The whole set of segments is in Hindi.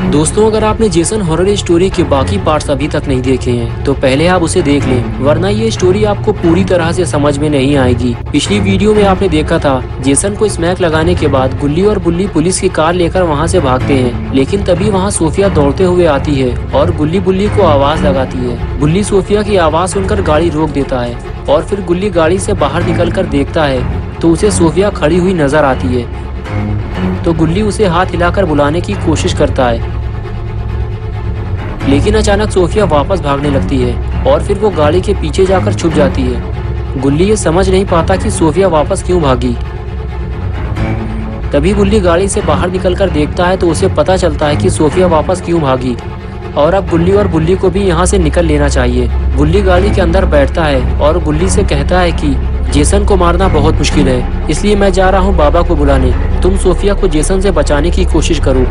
दोस्तों, अगर आपने जेसन हॉरर स्टोरी के बाकी पार्ट्स अभी तक नहीं देखे हैं तो पहले आप उसे देख लें, वरना ये स्टोरी आपको पूरी तरह से समझ में नहीं आएगी। पिछली वीडियो में आपने देखा था जेसन को स्मैक लगाने के बाद गुल्ली और बुल्ली पुलिस की कार लेकर वहाँ से भागते हैं, लेकिन तभी वहाँ सोफिया दौड़ते हुए आती है और गुल्ली बुल्ली को आवाज लगाती है। बुल्ली सोफिया की आवाज सुनकर गाड़ी रोक देता है और फिर गुल्ली गाड़ी से बाहर निकल कर देखता है तो उसे सोफिया खड़ी हुई नजर आती है। तो गुल्ली उसे हाथ हिलाकर बुलाने की कोशिश करता है, लेकिन अचानक सोफिया वापस भागने लगती है और फिर वो गाड़ी के पीछे जाकर छुप जाती है। गुल्ली ये समझ नहीं पाता कि सोफिया वापस क्यों भागी। तभी गुल्ली गाड़ी से बाहर निकलकर देखता है तो उसे पता चलता है कि सोफिया वापस क्यों भागी और अब गुल्ली और बुल्ली को भी यहाँ से निकल लेना चाहिए। गुल्ली गाड़ी के अंदर बैठता है और गुल्ली से कहता है कि जेसन को मारना बहुत मुश्किल है, इसलिए मैं जा रहा हूँ बाबा को बुलाने। तुम सोफिया को जेसन से बचाने की कोशिश करो।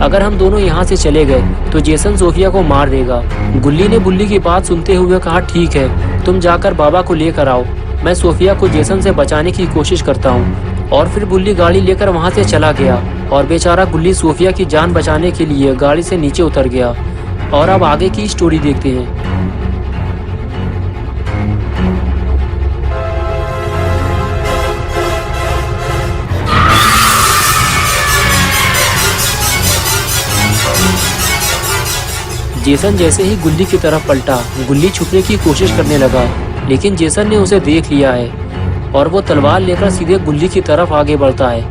अगर हम दोनों यहाँ से चले गए तो जेसन सोफिया को मार देगा। गुल्ली ने बुल्ली की बात सुनते हुए कहा, ठीक है, तुम जाकर बाबा को लेकर आओ, मैं सोफिया को जेसन से बचाने की कोशिश करता हूँ। और फिर बुल्ली गाड़ी लेकर वहाँ से चला गया और बेचारा गुल्ली सोफिया की जान बचाने के लिए गाड़ी से नीचे उतर गया। और अब आगे की स्टोरी देखते हैं। जेसन जैसे ही गुल्ली की तरफ पलटा, गुल्ली छुपने की कोशिश करने लगा, लेकिन जेसन ने उसे देख लिया है और वो तलवार लेकर सीधे गुल्ली की तरफ आगे बढ़ता है।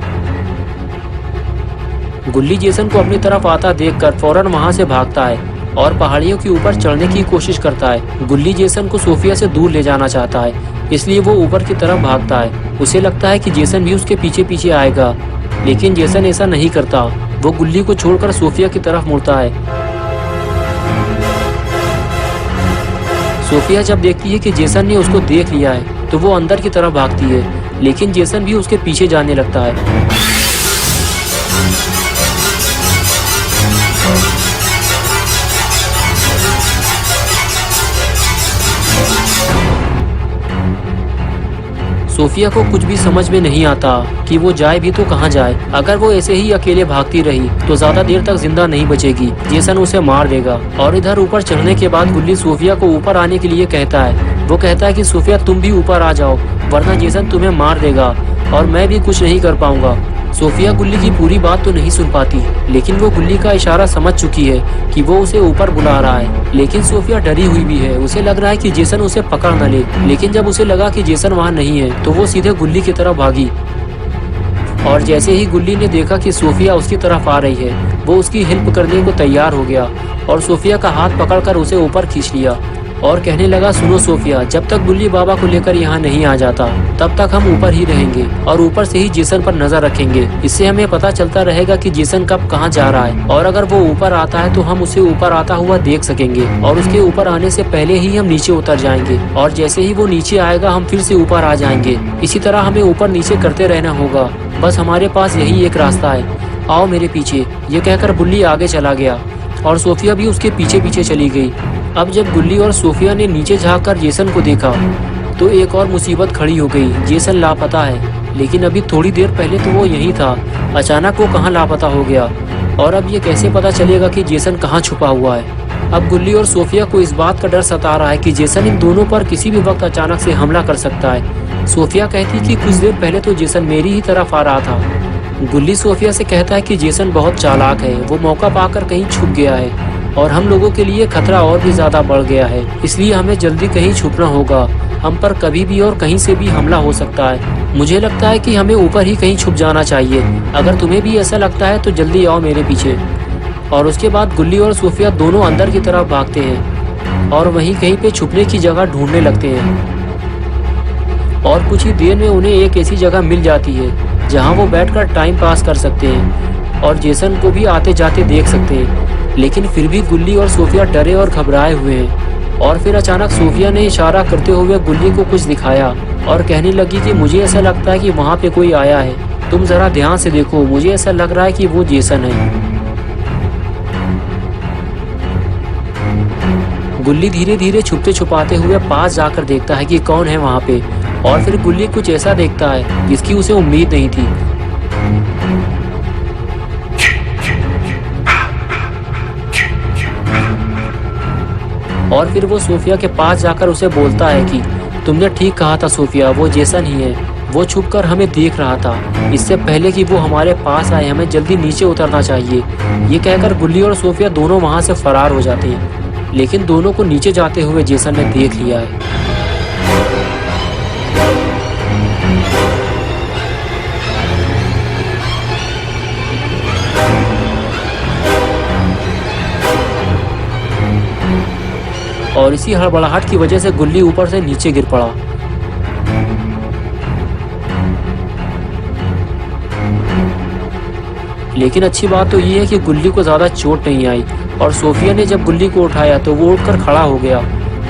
गुल्ली जेसन को अपनी तरफ आता देखकर फौरन वहां से भागता है और पहाड़ियों के ऊपर चढ़ने की कोशिश करता है। गुल्ली जेसन को सोफिया से दूर ले जाना चाहता है, इसलिए वो ऊपर की तरफ भागता है। उसे लगता है कि जेसन भी उसके पीछे पीछे आएगा, लेकिन जेसन ऐसा नहीं करता। वो गुल्ली को छोड़कर सोफिया की तरफ मुड़ता है। सोफिया जब देखती है कि जेसन ने उसको देख लिया है तो वो अंदर की तरफ भागती है, लेकिन जेसन भी उसके पीछे जाने लगता है। सोफिया को कुछ भी समझ में नहीं आता कि वो जाए भी तो कहाँ जाए। अगर वो ऐसे ही अकेले भागती रही तो ज्यादा देर तक जिंदा नहीं बचेगी, जेसन उसे मार देगा। और इधर ऊपर चढ़ने के बाद गुल्ली सोफिया को ऊपर आने के लिए कहता है। वो कहता है कि सोफिया तुम भी ऊपर आ जाओ, वरना जेसन तुम्हें मार देगा और मैं भी कुछ नहीं कर पाऊंगा। सोफिया गुल्ली की पूरी बात तो नहीं सुन पाती, लेकिन वो गुल्ली का इशारा समझ चुकी है कि वो उसे ऊपर बुला रहा है। लेकिन सोफिया डरी हुई भी है, उसे लग रहा है कि जेसन उसे पकड़ न ले। लेकिन जब उसे लगा कि जेसन वहाँ नहीं है तो वो सीधे गुल्ली की तरफ भागी। और जैसे ही गुल्ली ने देखा कि सोफिया उसकी तरफ आ रही है, वो उसकी हेल्प करने को तैयार हो गया और सोफिया का हाथ पकड़कर उसे ऊपर खींच लिया और कहने लगा, सुनो सोफिया, जब तक गुल्ली बाबा को लेकर यहाँ नहीं आ जाता तब तक हम ऊपर ही रहेंगे और ऊपर से ही जेसन पर नजर रखेंगे। इससे हमें पता चलता रहेगा कि जेसन कब कहाँ जा रहा है, और अगर वो ऊपर आता है तो हम उसे ऊपर आता हुआ देख सकेंगे और उसके ऊपर आने से पहले ही हम नीचे उतर जाएंगे और जैसे ही वो नीचे आएगा हम फिर से ऊपर आ जाएंगे। इसी तरह हमें ऊपर नीचे करते रहना होगा, बस हमारे पास यही एक रास्ता है, आओ मेरे पीछे। ये कहकर बुल्ली आगे चला गया और सोफिया भी उसके पीछे पीछे चली गई। अब जब गुल्ली और सोफिया ने नीचे झांककर जेसन को देखा तो एक और मुसीबत खड़ी हो गई। जेसन लापता है, लेकिन अभी थोड़ी देर पहले तो वो यहीं था, अचानक वो कहाँ लापता हो गया और अब ये कैसे पता चलेगा कि जेसन कहाँ छुपा हुआ है। अब गुल्ली और सोफिया को इस बात का डर सता रहा है कि जेसन इन दोनों पर किसी भी वक्त अचानक से हमला कर सकता है। सोफिया कहती कि कुछ देर पहले तो जेसन मेरी ही तरफ आ रहा था। गुल्ली सोफिया से कहता है कि जेसन बहुत चालाक है, वो मौका पाकर कहीं छुप गया है और हम लोगों के लिए खतरा और भी ज्यादा बढ़ गया है, इसलिए हमें जल्दी कहीं छुपना होगा। हम पर कभी भी और कहीं से भी हमला हो सकता है। मुझे लगता है कि हमें ऊपर ही कहीं छुप जाना चाहिए। अगर तुम्हें भी ऐसा लगता है तो जल्दी आओ मेरे पीछे। और उसके बाद गुल्ली और सोफिया दोनों अंदर की तरफ भागते हैं और वहीं कहीं पे छुपने की जगह ढूंढने लगते हैं। और कुछ ही देर में उन्हें एक ऐसी जगह मिल जाती है जहाँ वो बैठकर टाइम पास कर सकते हैं और जेसन को भी आते जाते देख सकते हैं। लेकिन फिर भी गुल्ली और सोफिया डरे और घबराए हुए हैं। और फिर अचानक सोफिया ने इशारा करते हुए गुल्ली को कुछ दिखाया और कहने लगी कि मुझे ऐसा लगता है कि वहाँ पे कोई आया है, तुम जरा ध्यान से देखो, मुझे ऐसा लग रहा है कि वो जेसन है। गुल्ली धीरे धीरे छुपते छुपाते हुए पास जाकर देखता है कि कौन है वहाँ पे, और फिर गुल्ली कुछ ऐसा देखता है जिसकी उसे उम्मीद नहीं थी। और फिर वो सोफिया के पास जाकर उसे बोलता है कि तुमने ठीक कहा था सोफिया, वो जेसन ही है। वो छुपकर हमें देख रहा था। इससे पहले कि वो हमारे पास आए हमें जल्दी नीचे उतरना चाहिए। ये कहकर गुल्ली और सोफिया दोनों वहाँ से फरार हो जाते हैं, लेकिन दोनों को नीचे जाते हुए जेसन ने देख लिया है। और इसी हड़बड़ाहट की वजह से गुल्ली ऊपर से नीचे गिर पड़ा। लेकिन अच्छी बात तो ये है कि गुल्ली को ज्यादा चोट नहीं आई और सोफिया ने जब गुल्ली को उठाया तो वो उठकर खड़ा हो गया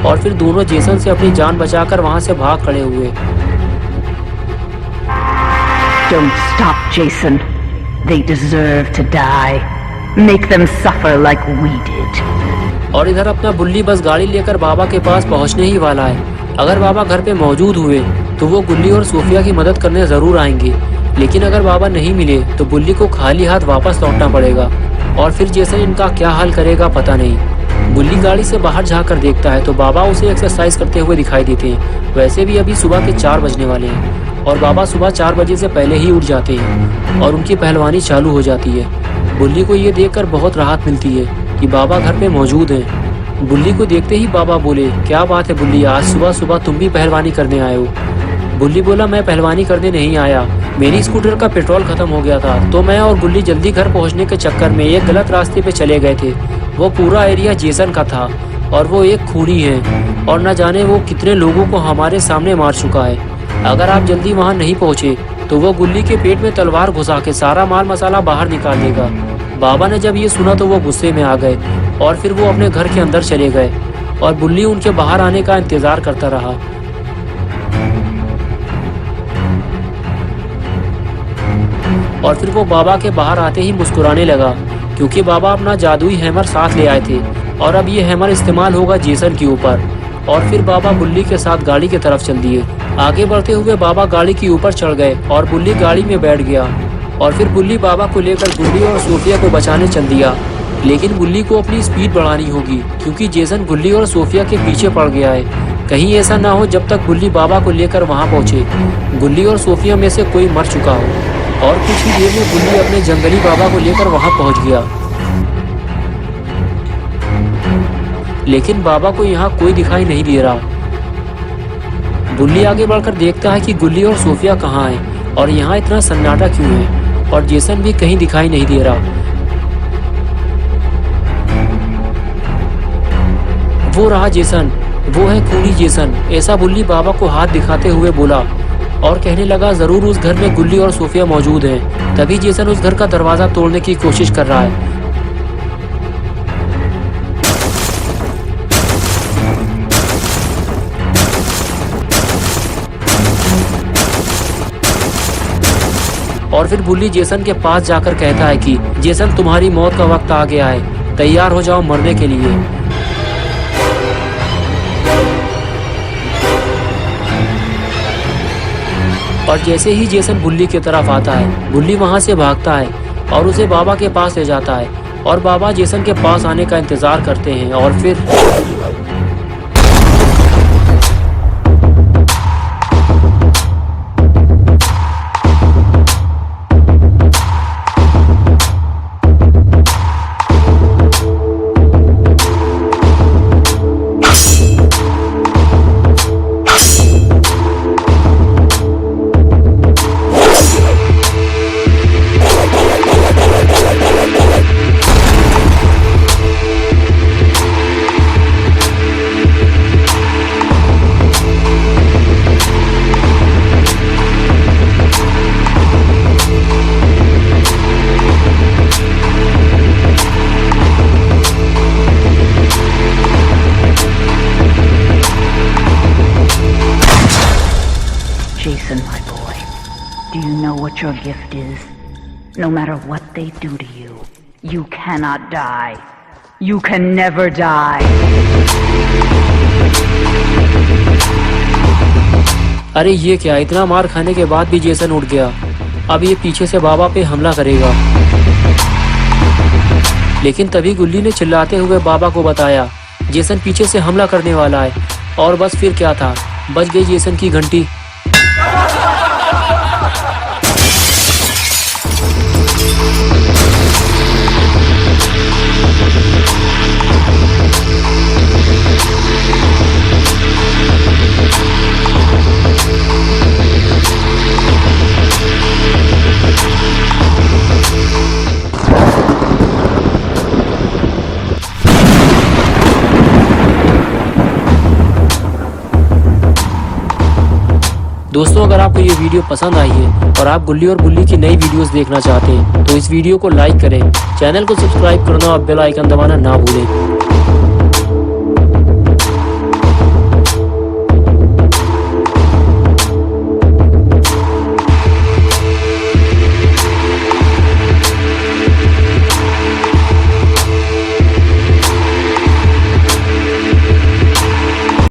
और फिर दोनों जेसन से अपनी जान बचाकर वहां से भाग खड़े हुए। Don't stop, Jason. They deserve to die. Make them suffer like we did. और इधर अपना बुल्ली बस गाड़ी लेकर बाबा के पास पहुंचने ही वाला है। अगर बाबा घर पे मौजूद हुए तो वो गुल्ली और सोफिया की मदद करने जरूर आएंगे, लेकिन अगर बाबा नहीं मिले तो बुल्ली को खाली हाथ वापस लौटना पड़ेगा और फिर जैसे इनका क्या हाल करेगा पता नहीं। बुल्ली गाड़ी से बाहर झाँक देखता है तो बाबा उसे एक्सरसाइज करते हुए दिखाई देते हैं। वैसे भी अभी सुबह के 4 बजने वाले हैं और बाबा सुबह 4 बजे से पहले ही उठ जाते हैं और उनकी पहलवानी चालू हो जाती है। बुल्ली को ये देखकर बहुत राहत मिलती है कि बाबा घर पे मौजूद हैं। बुल्ली को देखते ही बाबा बोले, क्या बात है बुल्ली, आज सुबह सुबह तुम भी पहलवानी करने आए हो? बुल्ली बोला, मैं पहलवानी करने नहीं आया, मेरी स्कूटर का पेट्रोल खत्म हो गया था तो मैं और गुल्ली जल्दी घर पहुंचने के चक्कर में एक गलत रास्ते पे चले गए थे। वो पूरा एरिया जेसन का था और वो एक खूनी है और न जाने वो कितने लोगों को हमारे सामने मार चुका है। अगर आप जल्दी वहाँ नहीं पहुँचे तो वो गुल्ली के पेट में तलवार घुसा के सारा माल मसाला बाहर निकाल देगा। बाबा ने जब ये सुना तो वो गुस्से में आ गए और फिर वो अपने घर के अंदर चले गए और बुल्ली उनके बाहर आने का इंतजार करता रहा। और फिर वो बाबा के बाहर आते ही मुस्कुराने लगा क्योंकि बाबा अपना जादुई हैमर साथ ले आए थे और अब ये हैमर इस्तेमाल होगा जेसन के ऊपर। और फिर बाबा बुल्ली के साथ गाड़ी की तरफ चल दिए। आगे बढ़ते हुए बाबा गाड़ी के ऊपर चढ़ गए और बुल्ली गाड़ी में बैठ गया और फिर बुल्ली बाबा को लेकर गुल्ली और सोफिया को बचाने चल दिया। लेकिन बुल्ली को अपनी स्पीड बढ़ानी होगी क्योंकि जेसन गुल्ली और सोफिया के पीछे पड़ गया है। कहीं ऐसा ना हो जब तक बुल्ली बाबा को लेकर वहां पहुंचे गुल्ली और सोफिया में से कोई मर चुका हो। और कुछ ही देर में बुल्ली अपने जंगली बाबा को लेकर वहां पहुंच गया, लेकिन बाबा को यहाँ कोई दिखाई नहीं दे रहा। बुल्ली आगे बढ़कर देखता है कि गुल्ली और सोफिया कहाँ हैं और यहाँ इतना सन्नाटा क्यों है और जेसन भी कहीं दिखाई नहीं दे रहा। वो रहा जेसन, वो है खूनी जेसन, ऐसा बुल्ली बाबा को हाथ दिखाते हुए बोला और कहने लगा जरूर उस घर में गुल्ली और सोफिया मौजूद हैं। तभी जेसन उस घर का दरवाजा तोड़ने की कोशिश कर रहा है। और फिर बुल्ली जेसन के पास जाकर कहता है कि जेसन तुम्हारी मौत का वक्त आ गया है, तैयार हो जाओ मरने के लिए। और जैसे ही जेसन बुल्ली की तरफ आता है बुल्ली वहां से भागता है और उसे बाबा के पास ले जाता है और बाबा जेसन के पास आने का इंतजार करते हैं। और फिर Jason, my boy, do you know what your gift is? No matter what they do to you, you cannot die. You can never die. अरे ये क्या, इतना मार खाने के बाद भी जेसन उठ गया। अब ये पीछे से बाबा पे हमला करेगा। लेकिन तभी गुल्ली ने चिल्लाते हुए बाबा को बताया जेसन पीछे से हमला करने वाला है। और बस फिर क्या था, बज गई जेसन की घंटी। दोस्तों, अगर आपको ये वीडियो पसंद आई है और आप गुल्ली और बुल्ली की नई वीडियोस देखना चाहते हैं तो इस वीडियो को लाइक करें, चैनल को सब्सक्राइब करना और बेल आइकन दबाना ना भूलें।